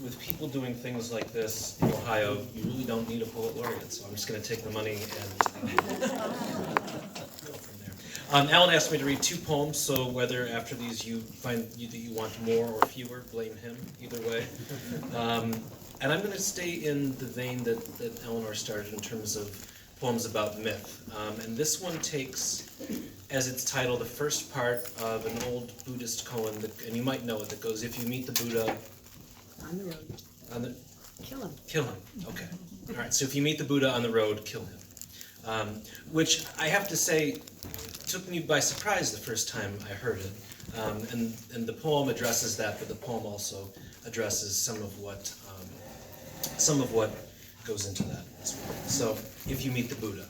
with people doing things like this in Ohio, you really don't need a poet laureate, so I'm just going to take the money and go from there. Alan asked me to read 2 poems, so whether after these you find that you want more or fewer, blame him, either way. And I'm going to stay in the vein that Eleanor started in terms of poems about myth. And this one takes as its title the first part of an old Buddhist koan, and you might know it, that goes, if you meet the Buddha... On the road. Kill him. Kill him, okay. All right, so if you meet the Buddha on the road, kill him. Which I have to say took me by surprise the first time I heard it. And the poem addresses that, but the poem also addresses some of what goes into that as well. So, if you meet the Buddha.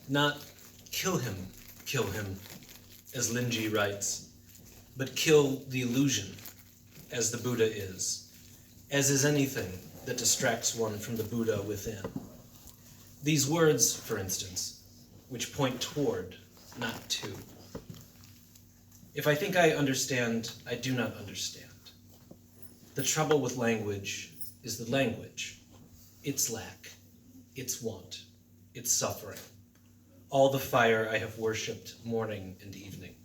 Not kill him, as Linji writes, but kill the illusion, as the Buddha is, as is anything that distracts one from the Buddha within. These words, for instance, which point toward, not to. If I think I understand, I do not understand. The trouble with language is the language, its lack, its want, its suffering. All the fire I have worshipped morning and evening.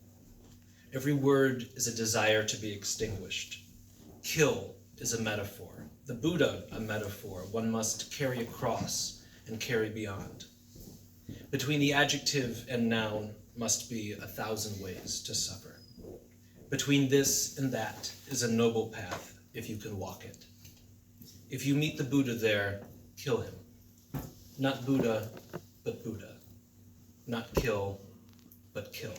Every word is a desire to be extinguished. Kill is a metaphor. The Buddha, a metaphor one must carry across and carry beyond. Between the adjective and noun must be 1,000 ways to suffer. Between this and that is a noble path, if you can walk it. If you meet the Buddha there, kill him. Not Buddha, but Buddha. Not kill, but kill.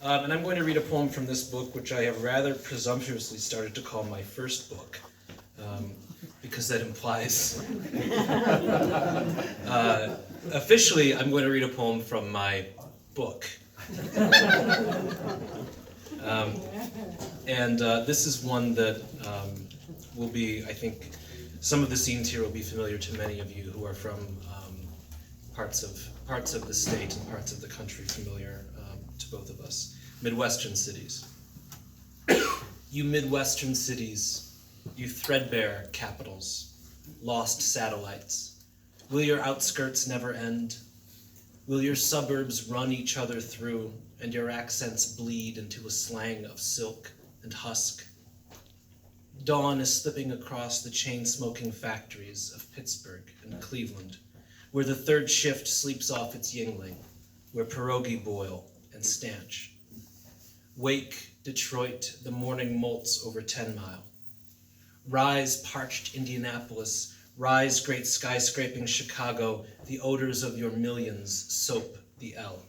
And I'm going to read a poem from this book, which I have rather presumptuously started to call my first book, because that implies... officially, I'm going to read a poem from my book. This is one that will be, I think, some of the scenes here will be familiar to many of you who are from parts of the state and parts of the country, familiar to both of us. Midwestern cities. You Midwestern cities, you threadbare capitals, lost satellites. Will your outskirts never end? Will your suburbs run each other through and your accents bleed into a slang of silk and husk? Dawn is slipping across the chain-smoking factories of Pittsburgh and Cleveland, where the third shift sleeps off its Yingling, where pierogi boil and stanch. Wake, Detroit, the morning molts over 10 Mile. Rise, parched Indianapolis. Rise, great skyscraping Chicago. The odors of your millions soap the L.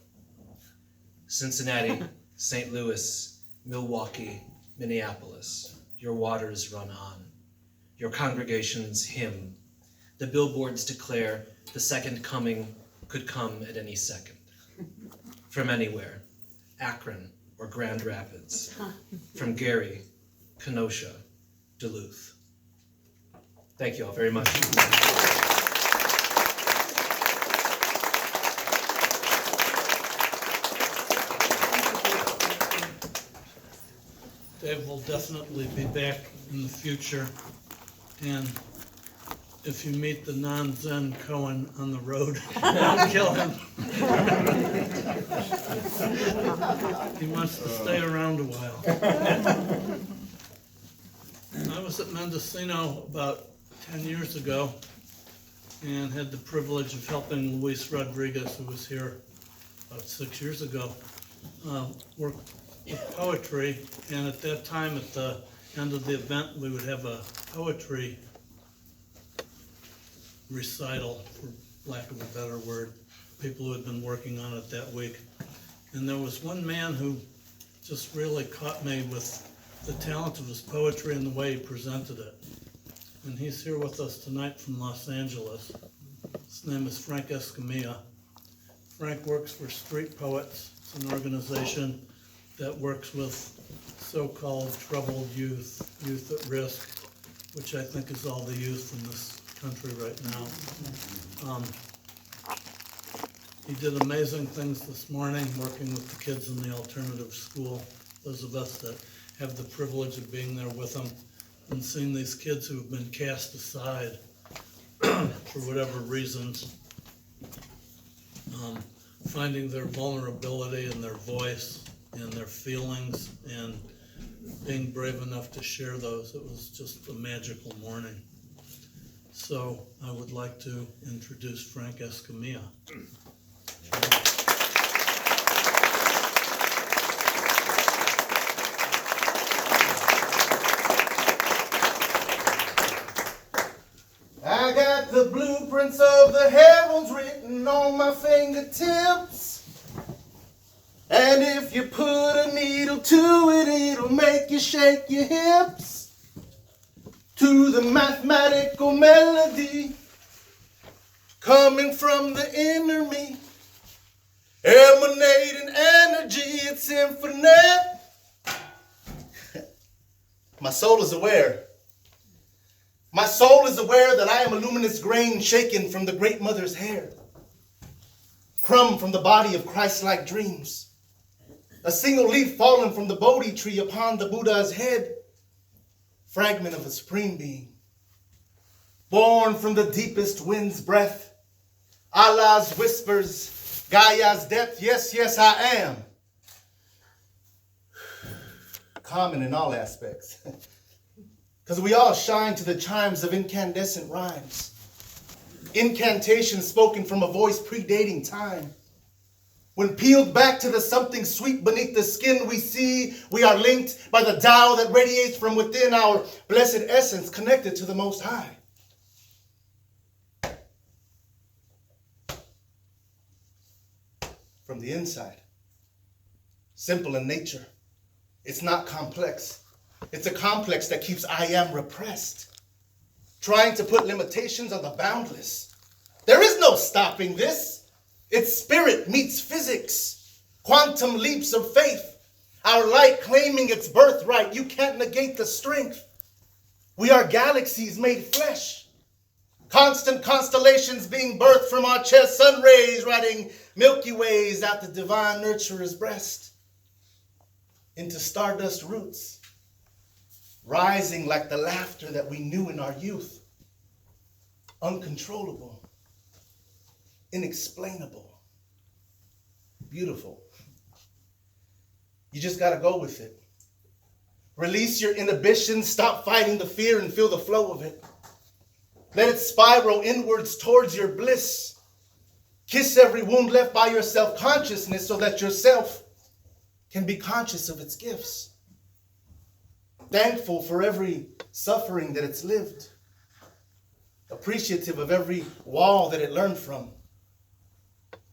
Cincinnati, St. Louis, Milwaukee, Minneapolis. Your waters run on. Your congregations hymn. The billboards declare the second coming could come at any second. From anywhere, Akron or Grand Rapids. From Gary, Kenosha, Duluth. Thank you all very much. Dave will definitely be back in the future, and if you meet the non-Zen Cohen on the road, don't kill him. He wants to stay around a while. I was at Mendocino about 10 years ago and had the privilege of helping Luis Rodriguez, who was here about 6 years ago, work with poetry. And at that time, at the end of the event, we would have a poetry recital, for lack of a better word, people who had been working on it that week. And there was one man who just really caught me with the talent of his poetry and the way he presented it. And he's here with us tonight from Los Angeles. His name is Frank Escamilla. Frank works for Street Poets. It's an organization that works with so-called troubled youth, youth at risk, which I think is all the youth in this country right now. He did amazing things this morning, working with the kids in the alternative school. Those of us that have the privilege of being there with them and seeing these kids who have been cast aside for whatever reasons, finding their vulnerability and their voice and their feelings and being brave enough to share those. It was just a magical morning. So I would like to introduce Frank Escamilla. I got the blueprints of the heavens written on my fingertips. And if you put a needle to it, it'll make you shake your hips to the mathematical melody coming from the inner me, emanating energy, it's infinite. My soul is aware. My soul is aware that I am a luminous grain shaken from the great mother's hair, crumb from the body of Christ-like dreams, a single leaf fallen from the Bodhi tree upon the Buddha's head, fragment of a supreme being, born from the deepest wind's breath, Allah's whispers, Gaia's depth. Yes, yes, I am. Common in all aspects. Because we all shine to the chimes of incandescent rhymes. Incantations spoken from a voice predating time. When peeled back to the something sweet beneath the skin, we see we are linked by the Tao that radiates from within our blessed essence, connected to the Most High. From the inside. Simple in nature. It's not complex. It's a complex that keeps I am repressed, trying to put limitations on the boundless. There is no stopping this. It's spirit meets physics, quantum leaps of faith, our light claiming its birthright. You can't negate the strength. We are galaxies made flesh, constant constellations being birthed from our chest, sun rays riding Milky Ways out the divine nurturer's breast into stardust roots, rising like the laughter that we knew in our youth. Uncontrollable, inexplainable, beautiful. You just gotta go with it. Release your inhibitions, stop fighting the fear and feel the flow of it. Let it spiral inwards towards your bliss. Kiss every wound left by your self-consciousness so that yourself can be conscious of its gifts. Thankful for every suffering that it's lived. Appreciative of every wall that it learned from.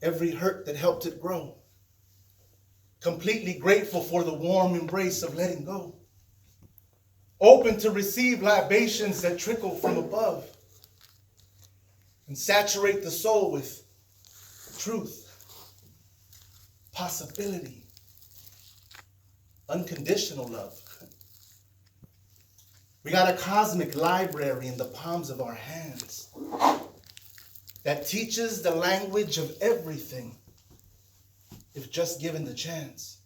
Every hurt that helped it grow. Completely grateful for the warm embrace of letting go. Open to receive libations that trickle from above. And saturate the soul with truth, possibility, unconditional love. We got a cosmic library in the palms of our hands that teaches the language of everything if just given the chance.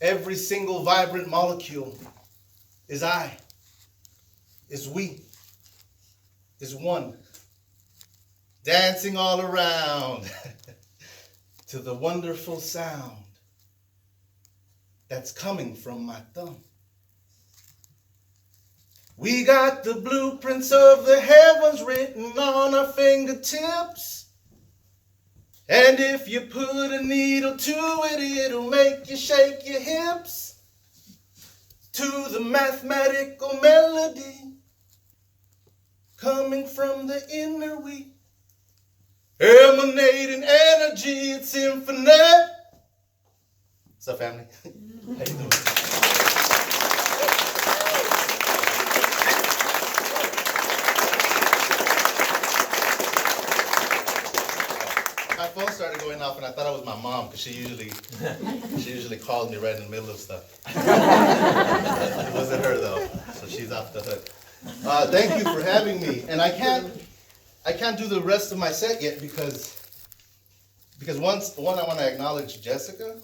Every single vibrant molecule is I, is we, is one, dancing all around to the wonderful sound that's coming from my thumb. We got the blueprints of the heavens written on our fingertips. And if you put a needle to it, it'll make you shake your hips to the mathematical melody coming from the inner we. Emanating energy, it's infinite. What's up, family? How you doing? My phone started going off, and I thought it was my mom because she usually calls me right in the middle of stuff. It wasn't her though, so she's off the hook. Thank you for having me, and I can't do the rest of my set yet because because one, I want to acknowledge Jessica.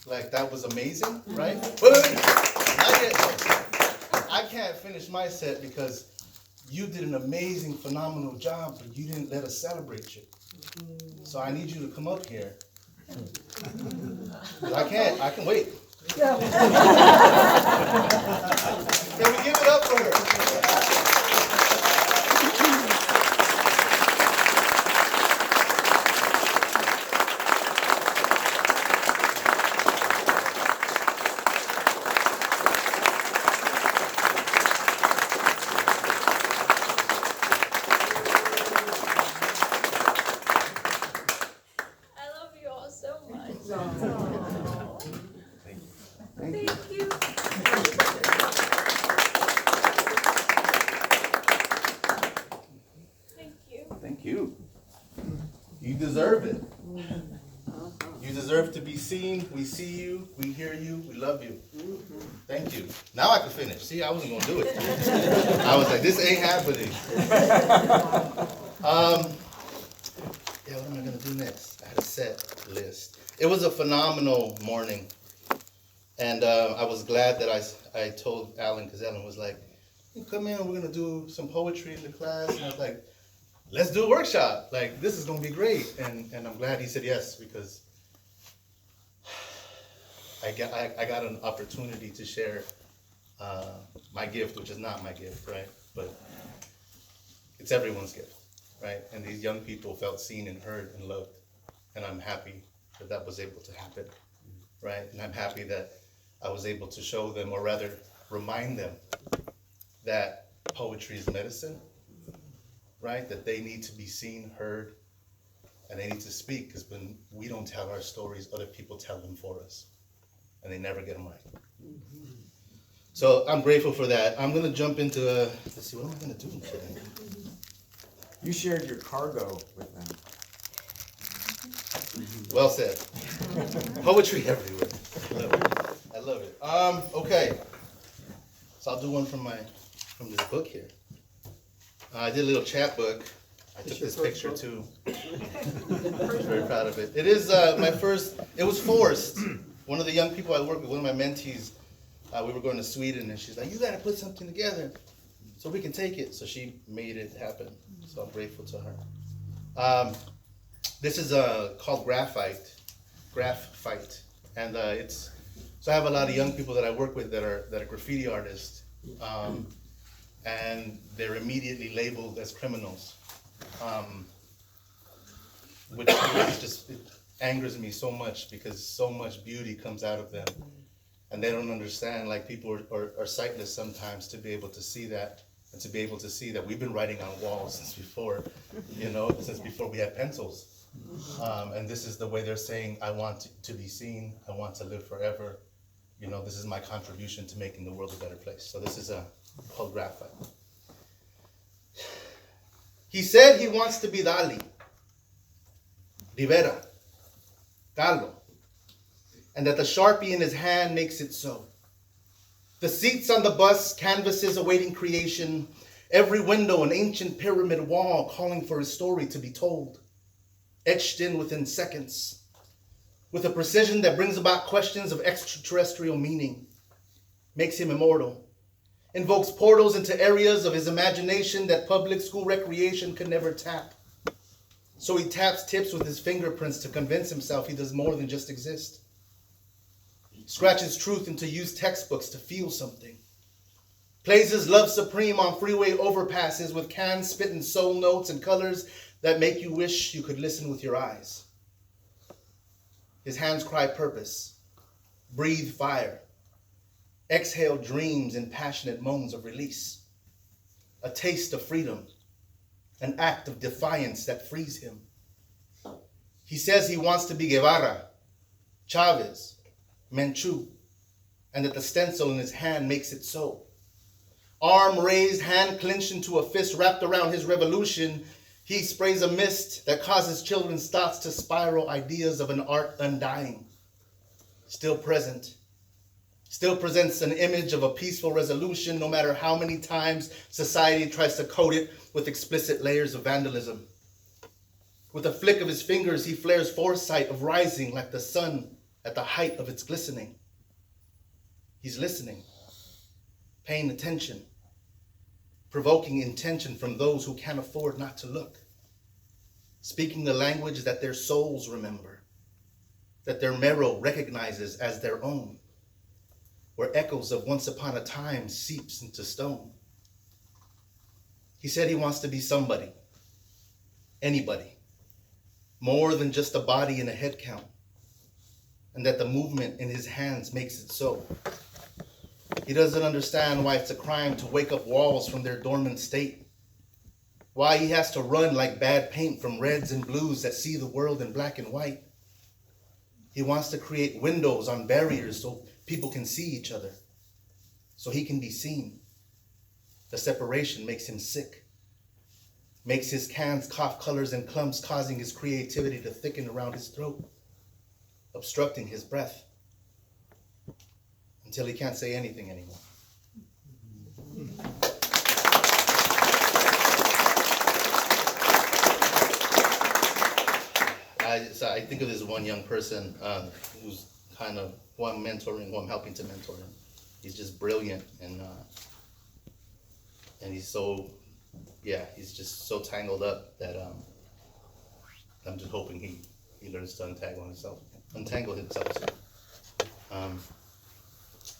Like, that was amazing, right? Wait, not yet. I can't finish my set because you did an amazing, phenomenal job, but you didn't let us celebrate you. So I need you to come up here. I can wait. Can we give it up for her? I love you all so much. Thank you. Thank you. Thank you. Thank you. You deserve it. You deserve to be seen. We see you. We hear you. We love you. Thank you. Now I can finish. See, I wasn't going to do it. I was like, this ain't happening. Yeah, what am I going to do next? I had a set list. It was a phenomenal morning. And I was glad that I told Alan, because Alan was like, come in, we're going to do some poetry in the class. And I was like, let's do a workshop. Like, this is going to be great. And I'm glad he said yes, because I got an opportunity to share my gift, which is not my gift, right? But it's everyone's gift, right? And these young people felt seen and heard and loved. And I'm happy that that was able to happen, right? And I'm happy that I was able to show them, or rather remind them, that poetry is medicine, right? That they need to be seen, heard, and they need to speak, because when we don't tell our stories, other people tell them for us, and they never get them right. So I'm grateful for that. I'm gonna jump into, let's see, what am I gonna do today? You shared your cargo with them. Well said. Poetry everywhere. I love it. Okay. So I'll do one from this book here. I did a little chapbook. I took this picture too. I'm very proud of it. It is my first. It was forced. One of the young people I work with, one of my mentees, we were going to Sweden, and she's like, "You got to put something together so we can take it." So she made it happen. So I'm grateful to her. This is called Graphite, and it's. So I have a lot of young people that I work with that are graffiti artists, and they're immediately labeled as criminals, which just it angers me so much, because so much beauty comes out of them, and they don't understand. Like, people are sightless sometimes to be able to see that, and to be able to see that we've been writing on walls since before, since before we had pencils. And this is the way they're saying, I want to be seen, I want to live forever. This is my contribution to making the world a better place. So this is called Graphite. He said he wants to be Dali, Rivera, Gallo, and that the Sharpie in his hand makes it so. The seats on the bus, canvases awaiting creation, every window an ancient pyramid wall calling for his story to be told, etched in within seconds, with a precision that brings about questions of extraterrestrial meaning, makes him immortal, invokes portals into areas of his imagination that public school recreation could never tap. So he taps tips with his fingerprints to convince himself he does more than just exist. Scratches truth into used textbooks to feel something. Plays his love supreme on freeway overpasses with cans spitting soul notes and colors that make you wish you could listen with your eyes. His hands cry purpose, breathe fire, exhale dreams and passionate moans of release. A taste of freedom, an act of defiance that frees him. He says he wants to be Guevara, Chavez, Menchu, and that the stencil in his hand makes it so. Arm raised, hand clenched into a fist wrapped around his revolution, he sprays a mist that causes children's thoughts to spiral ideas of an art undying. Still present, still presents an image of a peaceful resolution, no matter how many times society tries to coat it with explicit layers of vandalism. With a flick of his fingers, he flares foresight of rising like the sun at the height of its glistening. He's listening, paying attention, provoking intention from those who can't afford not to look, speaking the language that their souls remember, that their marrow recognizes as their own, where echoes of once upon a time seeps into stone. He said he wants to be somebody, anybody, more than just a body and a head count, and that the movement in his hands makes it so. He doesn't understand why it's a crime to wake up walls from their dormant state, why he has to run like bad paint from reds and blues that see the world in black and white. He wants to create windows on barriers so people can see each other, so he can be seen. The separation makes him sick, makes his cans cough colors and clumps, causing his creativity to thicken around his throat, obstructing his breath, until he can't say anything anymore. I think of this one young person who's kind of who I'm mentoring, who I'm helping to mentor him. He's just brilliant, and he's so, he's just so tangled up that I'm just hoping he learns to untangle himself.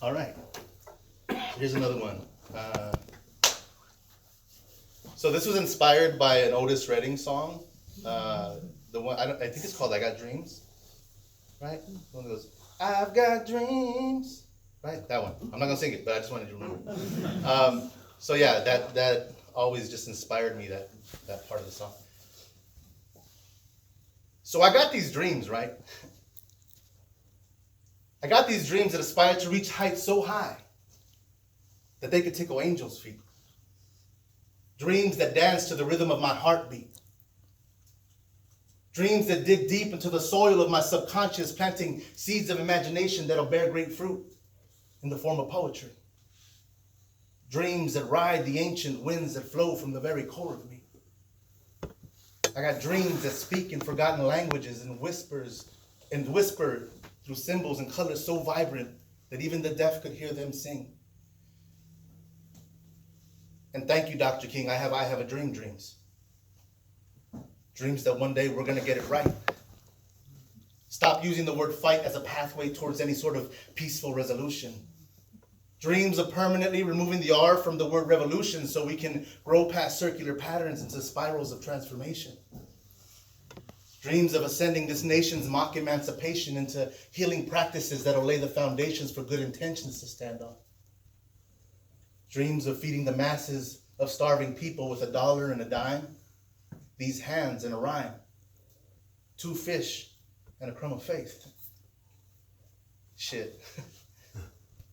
All right, here's another one. So this was inspired by an Otis Redding song. The one I think it's called "I Got Dreams," right? The one that goes, "I've got dreams," right? That one. I'm not gonna sing it, but I just wanted you to remember. So yeah, that always just inspired me, that part of the song. So I got these dreams, right? I got these dreams that aspire to reach heights so high that they could tickle angels' feet. Dreams that dance to the rhythm of my heartbeat. Dreams that dig deep into the soil of my subconscious, planting seeds of imagination that'll bear great fruit in the form of poetry. Dreams that ride the ancient winds that flow from the very core of me. I got dreams that speak in forgotten languages and whisper through symbols and colors so vibrant that even the deaf could hear them sing. And thank you, Dr. King, I have a dreams. Dreams that one day we're going to get it right. Stop using the word fight as a pathway towards any sort of peaceful resolution. Dreams of permanently removing the R from the word revolution so we can grow past circular patterns into spirals of transformation. Dreams of ascending this nation's mock emancipation into healing practices that'll lay the foundations for good intentions to stand on. Dreams of feeding the masses of starving people with $1 and a dime, these hands and a rhyme, 2 fish and a crumb of faith. Shit.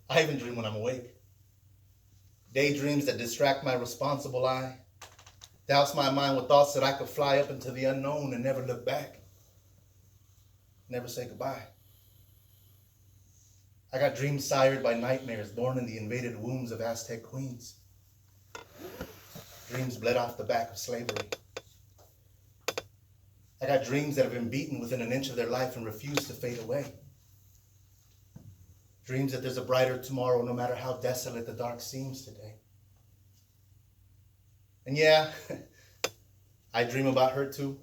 I even dream when I'm awake. Daydreams that distract my responsible eye, douse my mind with thoughts that I could fly up into the unknown and never look back, never say goodbye. I got dreams sired by nightmares born in the invaded wombs of Aztec queens. Dreams bled off the back of slavery. I got dreams that have been beaten within an inch of their life and refuse to fade away. Dreams that there's a brighter tomorrow no matter how desolate the dark seems today. And yeah, I dream about her too.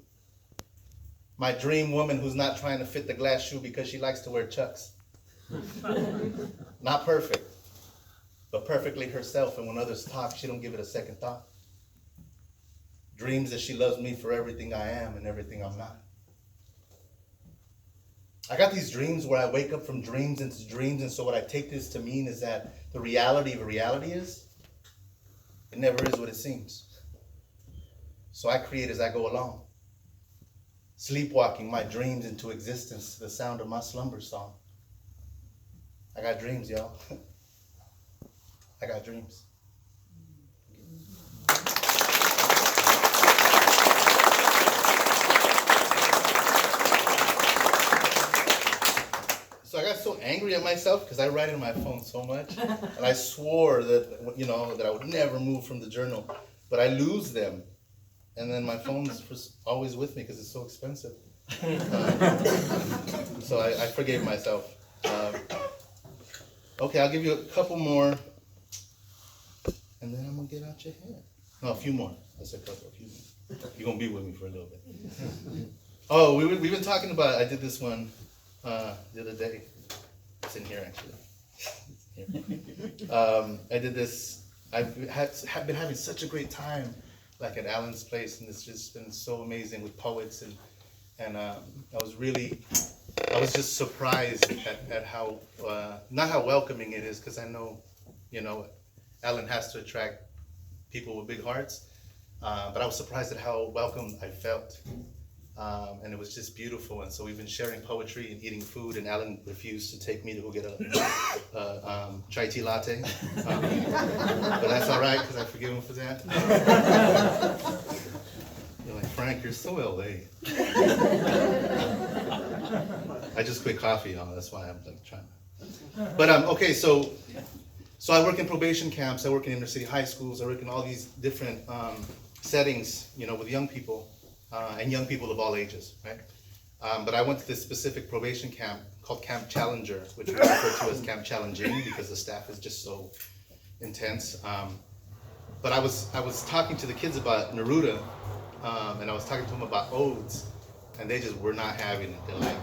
My dream woman who's not trying to fit the glass shoe because she likes to wear Chucks. Not perfect, but perfectly herself, and when others talk, she don't give it a second thought. Dreams that she loves me for everything I am and everything I'm not. I got these dreams where I wake up from dreams into dreams, and so what I take this to mean is that the reality of a reality is, it never is what it seems. So I create as I go along, sleepwalking my dreams into existence to the sound of my slumber song. I got dreams, y'all. I got dreams. So I got so angry at myself because I write in my phone so much, and I swore that that I would never move from the journal, but I lose them and then my phone's always with me because it's so expensive. So I forgave myself. Okay, I'll give you a couple more, and then I'm gonna get out your hair. No, a few more. I said a couple, a few more. You're gonna be with me for a little bit. Oh, we've been talking about. I did this one the other day. It's in here actually. I did this. I've been having such a great time, like at Alan's place, and it's just been so amazing with poets and I was just surprised at how not how welcoming it is, because I know, Alan has to attract people with big hearts, but I was surprised at how welcome I felt. And it was just beautiful, and so we've been sharing poetry and eating food, and Alan refused to take me to go get a chai tea latte, but that's all right because I forgive him for that. You're like, Frank, you're so LA. I just quit coffee, that's why I'm like trying to. But okay, so I work in probation camps, I work in inner city high schools, I work in all these different settings, with young people. And young people of all ages, right? But I went to this specific probation camp called Camp Challenger, which we refer to as Camp Challenging because the staff is just so intense. But I was talking to the kids about Neruda, and I was talking to them about odes, and they just were not having it. They're like,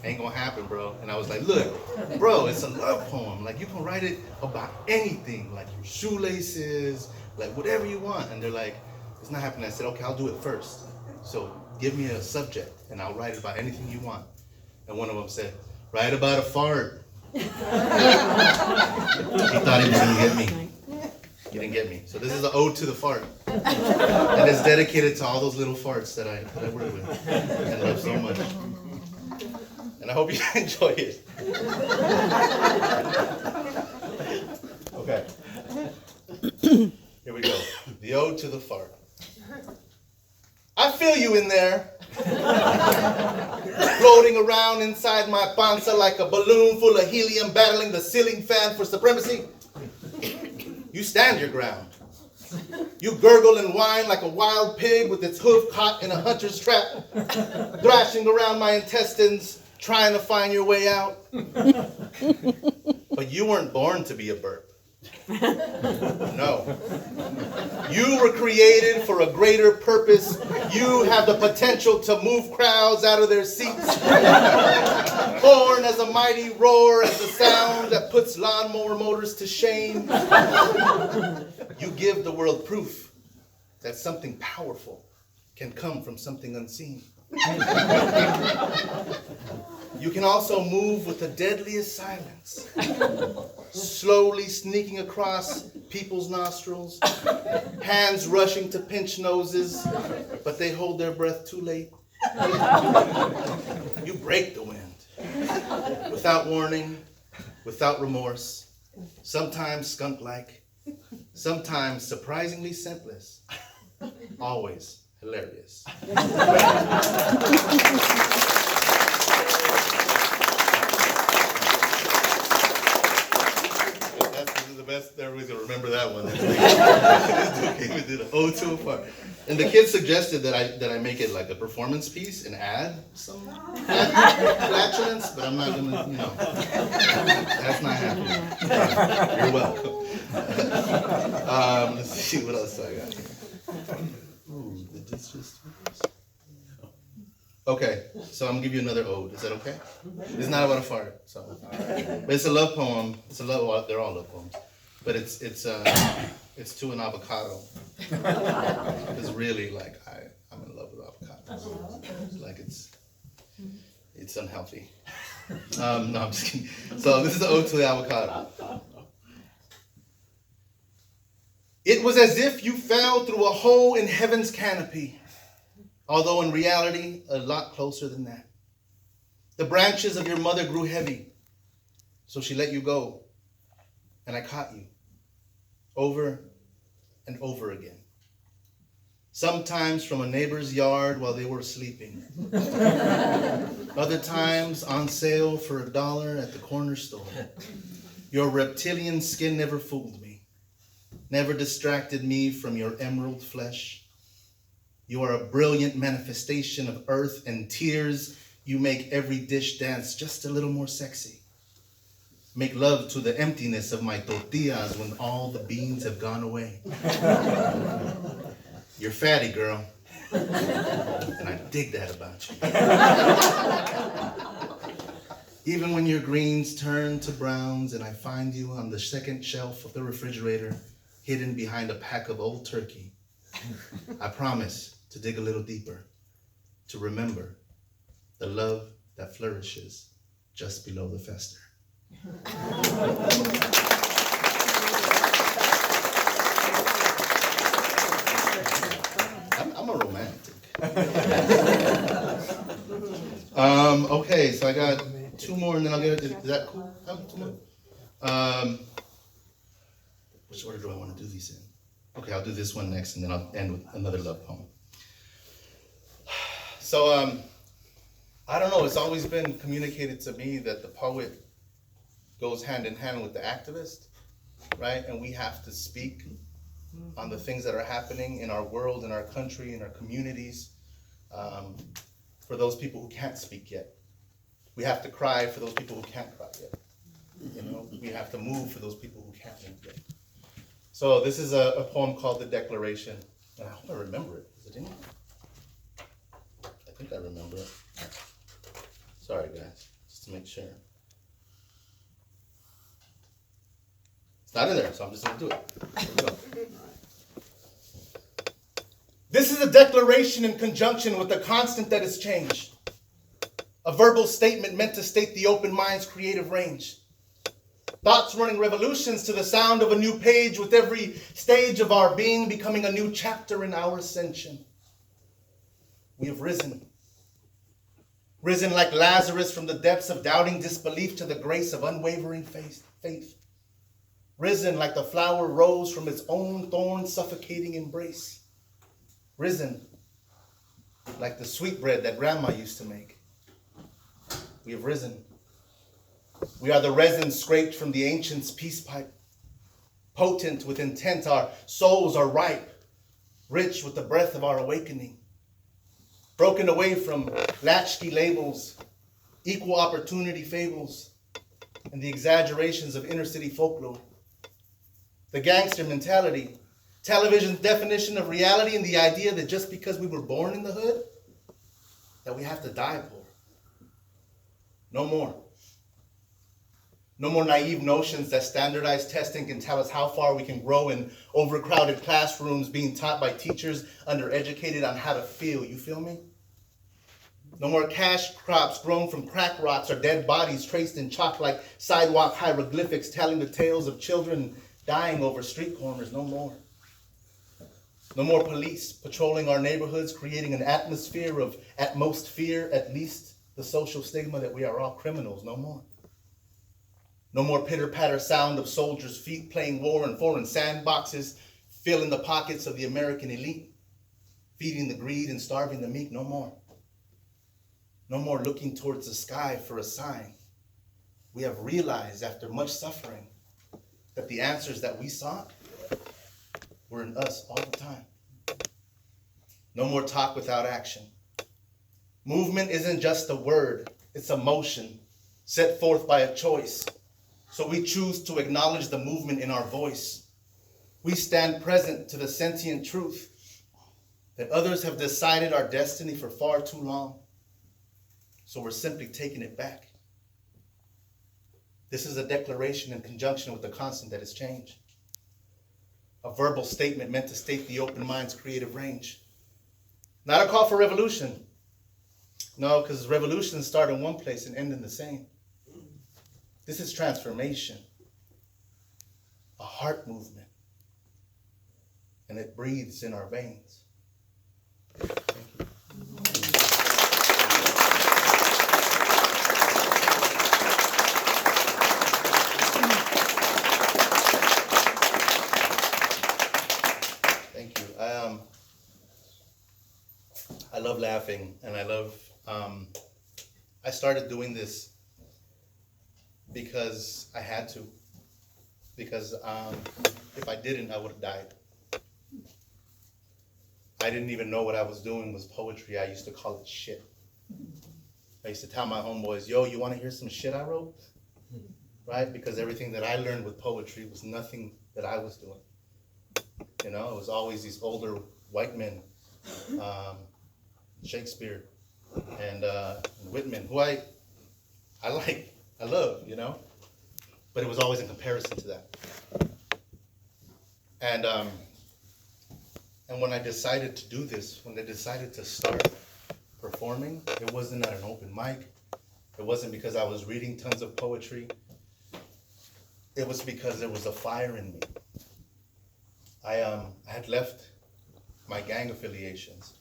ain't gonna happen, bro. And I was like, look, bro, it's a love poem. Like, you can write it about anything, like your shoelaces, like whatever you want. And they're like, it's not happening. I said, okay, I'll do it first. So give me a subject and I'll write about anything you want. And one of them said, write about a fart. He thought he was going to get me. He didn't get me. So this is an ode to the fart. And it's dedicated to all those little farts that I work with and love so much. And I hope you enjoy it. Okay. Here we go. The ode to the fart. I feel you in there, floating around inside my panza like a balloon full of helium battling the ceiling fan for supremacy. You stand your ground. You gurgle and whine like a wild pig with its hoof caught in a hunter's trap, thrashing around my intestines, trying to find your way out. But you weren't born to be a burp. No. You were created for a greater purpose. You have the potential to move crowds out of their seats. Born as a mighty roar, as the sound that puts lawnmower motors to shame. You give the world proof that something powerful can come from something unseen. You can also move with the deadliest silence, slowly sneaking across people's nostrils, hands rushing to pinch noses, but they hold their breath too late. You break the wind, without warning, without remorse, sometimes skunk-like, sometimes surprisingly senseless, always hilarious. Everybody's gonna remember that one. We did an ode to a fart. And the kids suggested that I make it like a performance piece and add some flatulence, but I'm not gonna, that's not happening. You're welcome. Let's see what else I got here. Ooh, did this just... Okay, so I'm gonna give you another ode. Is that okay? It's not about a fart, so. But it's a love poem. It's a love. Well, they're all love poems, but it's to an avocado. It's really like I'm in love with avocados. Like it's unhealthy. No, I'm just kidding. So this is the ode to the avocado. It was as if you fell through a hole in heaven's canopy. Although in reality, a lot closer than that. The branches of your mother grew heavy, so she let you go, and I caught you, over and over again. Sometimes from a neighbor's yard while they were sleeping. Other times on sale for $1 at the corner store. Your reptilian skin never fooled me, never distracted me from your emerald flesh. You are a brilliant manifestation of earth and tears. You make every dish dance just a little more sexy. Make love to the emptiness of my tortillas when all the beans have gone away. You're fatty, girl. And I dig that about you. Even when your greens turn to browns and I find you on the second shelf of the refrigerator, hidden behind a pack of old turkey, I promise to dig a little deeper, to remember the love that flourishes just below the fester. I'm a romantic. Okay, so I got two more and then I'll get it. Is that cool? Two more? Which order do I want to do these in? Okay, I'll do this one next and then I'll end with another love poem. So, I don't know, it's always been communicated to me that the poet goes hand in hand with the activist, right? And we have to speak on the things that are happening in our world, in our country, in our communities, for those people who can't speak yet. We have to cry for those people who can't cry yet. You know, we have to move for those people who can't move yet. So this is a poem called The Declaration. And I hope I remember it. Is it in here? I think I remember it. Sorry, guys, just to make sure. It's not in there, so I'm just gonna do it. Here we go. This is a declaration in conjunction with the constant that is change. A verbal statement meant to state the open mind's creative range. Thoughts running revolutions to the sound of a new page, with every stage of our being becoming a new chapter in our ascension. We have risen. Risen like Lazarus from the depths of doubting disbelief to the grace of unwavering faith. Risen like the flower rose from its own thorn suffocating embrace. Risen like the sweetbread that grandma used to make. We have risen. We are the resin scraped from the ancient's peace pipe. Potent with intent, our souls are ripe, rich with the breath of our awakening. Broken away from latchkey labels, equal opportunity fables, and the exaggerations of inner city folklore. The gangster mentality, television's definition of reality, and the idea that just because we were born in the hood, that we have to die poor. No more. No more naive notions that standardized testing can tell us how far we can grow in overcrowded classrooms being taught by teachers undereducated on how to feel. You feel me? No more cash crops grown from crack rocks or dead bodies traced in chalk like sidewalk hieroglyphics telling the tales of children dying over street corners. No more. No more police patrolling our neighborhoods, creating an atmosphere of at most fear, at least the social stigma that we are all criminals. No more. No more pitter-patter sound of soldiers' feet playing war in foreign sandboxes, filling the pockets of the American elite, feeding the greed and starving the meek. No more. No more looking towards the sky for a sign. We have realized after much suffering that the answers that we sought were in us all the time. No more talk without action. Movement isn't just a word, it's a motion set forth by a choice. So we choose to acknowledge the movement in our voice. We stand present to the sentient truth that others have decided our destiny for far too long. So we're simply taking it back. This is a declaration in conjunction with the constant that is change. A verbal statement meant to state the open mind's creative range. Not a call for revolution. No, because revolutions start in one place and end in the same. This is transformation, a heart movement, and it breathes in our veins. Thank you. Thank you. I love laughing, and I love, I started doing this because I had to. Because if I didn't, I would have died. I didn't even know what I was doing was poetry. I used to call it shit. I used to tell my homeboys, yo, you want to hear some shit I wrote? Right? Because everything that I learned with poetry was nothing that I was doing. You know, it was always these older white men, Shakespeare and Whitman, who I like, I love, you know? But it was always in comparison to that. And when I decided to do this, when I decided to start performing, it wasn't at an open mic. It wasn't because I was reading tons of poetry. It was because there was a fire in me. I had left my gang affiliations,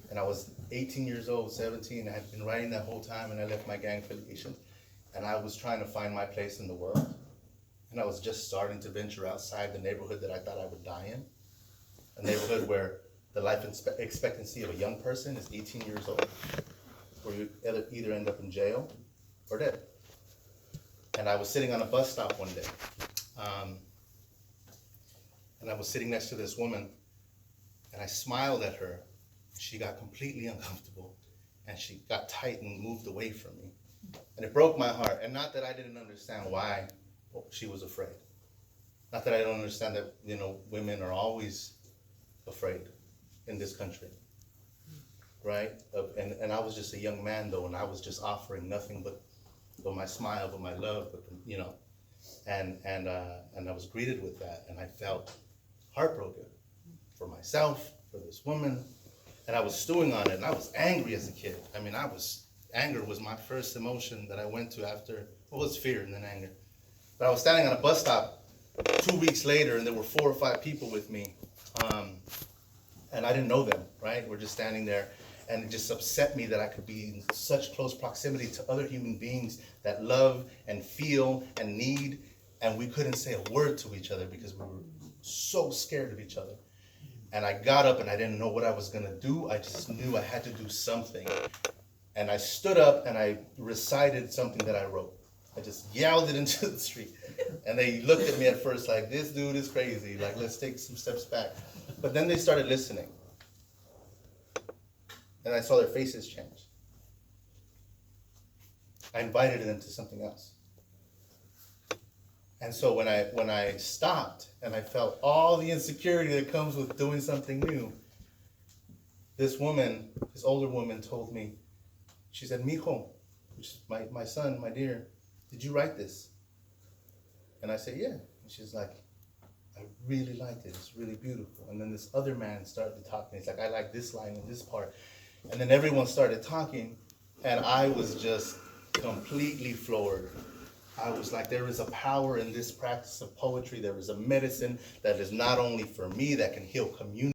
and I was 18 years old, 17. I had been writing that whole time, and I left my gang affiliations, and I was trying to find my place in the world. And I was just starting to venture outside the neighborhood that I thought I would die in. A neighborhood where the life expectancy of a young person is 18 years old, where you either end up in jail or dead. And I was sitting on a bus stop one day, and I was sitting next to this woman, and I smiled at her. She got completely uncomfortable, and she got tight and moved away from me. And it broke my heart. And not that I didn't understand why she was afraid. Not that I don't understand that, you know, women are always afraid in this country, right? And I was just a young man though, and I was just offering nothing but my smile, but my love, but you know, and I was greeted with that, and I felt heartbroken for myself, for this woman, and I was stewing on it, and I was angry as a kid. I mean, anger was my first emotion that I went to after, well, it was fear and then anger. But I was standing on a bus stop 2 weeks later, and there were 4 or 5 people with me, and I didn't know them, right? We're just standing there, and it just upset me that I could be in such close proximity to other human beings that love and feel and need, and we couldn't say a word to each other because we were so scared of each other. And I got up, and I didn't know what I was gonna do. I just knew I had to do something. And I stood up, and I recited something that I wrote. I just yelled it into the street. And they looked at me at first like, this dude is crazy. Like, let's take some steps back. But then they started listening. And I saw their faces change. I invited them to something else. And so when I stopped and I felt all the insecurity that comes with doing something new, this woman, this older woman told me, she said, Mijo, which is my son, my dear, did you write this? And I said, yeah. And she's like, I really liked it. It's really beautiful. And then this other man started to talk to me. He's like, I like this line and this part. And then everyone started talking, and I was just completely floored. I was like, there is a power in this practice of poetry. There is a medicine that is not only for me, that can heal community.